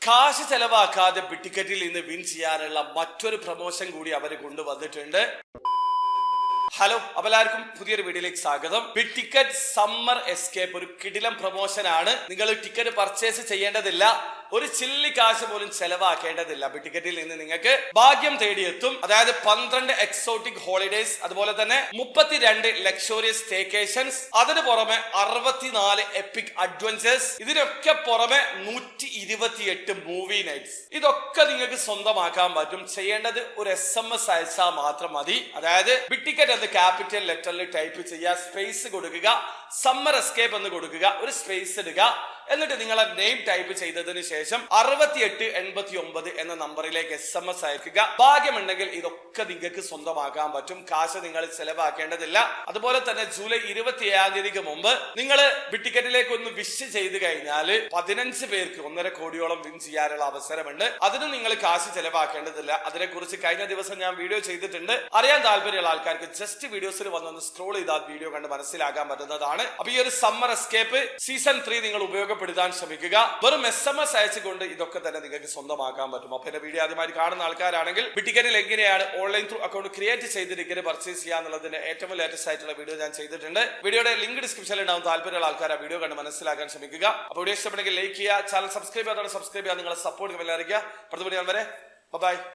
കാശ് ചെലവാക്കാതെ ടിക്കറ്റിൽ നിന്ന് വിൻ ചെയ്യാനുള്ള മറ്റൊരു പ്രൊമോഷൻ കൂടി അവർ കൊണ്ടുവന്നിട്ടുണ്ട്. ഹലോ, അപ്പോൾ എല്ലാവർക്കും പുതിയൊരു വീഡിയോയിലേക്ക് സ്വാഗതം. ബിഗ് ടിക്കറ്റ് സമ്മർ എസ്കേപ്പ് ഒരു കിടിലം പ്രൊമോഷൻ ആണ്. നിങ്ങൾ ടിക്കറ്റ് പർച്ചേസ് ചെയ്യേണ്ടതില്ല, ഒരു ചില്ലി കാശ് പോലും ചെലവാക്കേണ്ടതില്ല. ബിഗ് ടിക്കറ്റിൽ നിന്ന് നിങ്ങൾക്ക് ഭാഗ്യം തേടിയെത്തും. അതായത് 12 എക്സോട്ടിക് ഹോളിഡേസ്, അതുപോലെ തന്നെ 32 ലക്ഷറിയസ് സ്റ്റേക്കേഷൻസ്, അതിന് പുറമെ 64 എപ്പിക് അഡ്വഞ്ചേഴ്സ്, ഇതിനൊക്കെ പുറമെ 128 മൂവി നൈറ്റ്സ്. ഇതൊക്കെ നിങ്ങൾക്ക് സ്വന്തമാക്കാൻ പറ്റും. ചെയ്യേണ്ടത് ഒരു SMS അയച്ചാൽ മാത്രം മതി. അതായത് ബിഗ് ടിക്കറ്റ് എന്ന് ക്യാപിറ്റൽ ലെറ്ററിൽ ടൈപ്പ് ചെയ്യുക, സ്പേസ് കൊടുക്കുക, സമ്മർ എസ്കേപ്പ് എന്ന് കൊടുക്കുക, ഒരു സ്പേസ് ഇടുക, എന്നിട്ട് നിങ്ങളെ നെയിം ടൈപ്പ് ചെയ്തതിനു ശേഷം 6889 എന്ന നമ്പറിലേക്ക് SMS അയക്കുക. ഭാഗ്യമുണ്ടെങ്കിൽ ഇതൊക്കെ നിങ്ങൾക്ക് സ്വന്തമാക്കാൻ പറ്റും. കാശ് നിങ്ങൾ ചെലവാക്കേണ്ടതില്ല. അതുപോലെ തന്നെ ജൂലൈ 27 തീയതിക്ക് മുമ്പ് നിങ്ങൾ ബിഗ് ടിക്കറ്റിലേക്ക് ഒന്ന് വിഷ് ചെയ്ത് കഴിഞ്ഞാൽ 15 പേർക്ക് 1.5 കോടിയോളം വിൻ ചെയ്യാനുള്ള അവസരമുണ്ട്. അതിന് നിങ്ങൾ കാശ് ചെലവാക്കേണ്ടതില്ല. അതിനെക്കുറിച്ച് കഴിഞ്ഞ ദിവസം ഞാൻ വീഡിയോ ചെയ്തിട്ടുണ്ട്. അറിയാൻ താല്പര്യമുള്ള ആൾക്കാർക്ക് ജസ്റ്റ് വീഡിയോസിൽ വന്നൊന്ന് സ്ക്രോൾ ചെയ്താൽ വീഡിയോ കണ്ട് മനസ്സിലാക്കാൻ പറ്റുന്നതാണ്. അപ്പൊ ഈ ഒരു സമ്മർ എസ്കേപ്പ് സീസൺ 3 നിങ്ങൾ ഉപയോഗപ്പെടുത്താൻ ശ്രമിക്കുക. വെറും SMS അയച്ചുകൊണ്ട് ഇതൊക്കെ തന്നെ നിങ്ങൾക്ക് സ്വന്തമാക്കാൻ പറ്റും. അപ്പൊ എന്റെ വീഡിയോ ആദ്യമായി കാണുന്ന ആൾക്കാരാണെങ്കിൽ ബിഗ് ടിക്കറ്റിൽ എങ്ങനെയാണ് ഓൺലൈൻ ത്രൂ അക്കൗണ്ട് ക്രിയേറ്റ് ചെയ്ത് ടിക്കറ്റ് പർച്ചേസ് ചെയ്യാന്നുള്ളതിന്റെ ഏറ്റവും ലേറ്റസ്റ്റ് ആയിട്ടുള്ള വീഡിയോ ഞാൻ ചെയ്തിട്ടുണ്ട്. വീഡിയോയുടെ ലിങ്ക് ഡിസ്ക്രിപ്ഷനിൽ ഉണ്ടാവും. താല്പര്യമുള്ള ആൾക്കാർ ആ വീഡിയോ കണ്ട് മനസ്സിലാക്കാൻ ശ്രമിക്കുക. അപ്പോൾ വീഡിയോ ഇഷ്ടപ്പെടുമെങ്കിൽ ലൈക്ക് ചെയ്യുക, ചാനൽ സബ്സ്ക്രൈബ് ചെയ്യാതെ സബ്സ്ക്രൈബ് ചെയ്യാൻ നിങ്ങളെ സപ്പോർട്ട് അറിയിക്കുക. അടുത്ത വീഡിയോ വരെ ബൈ.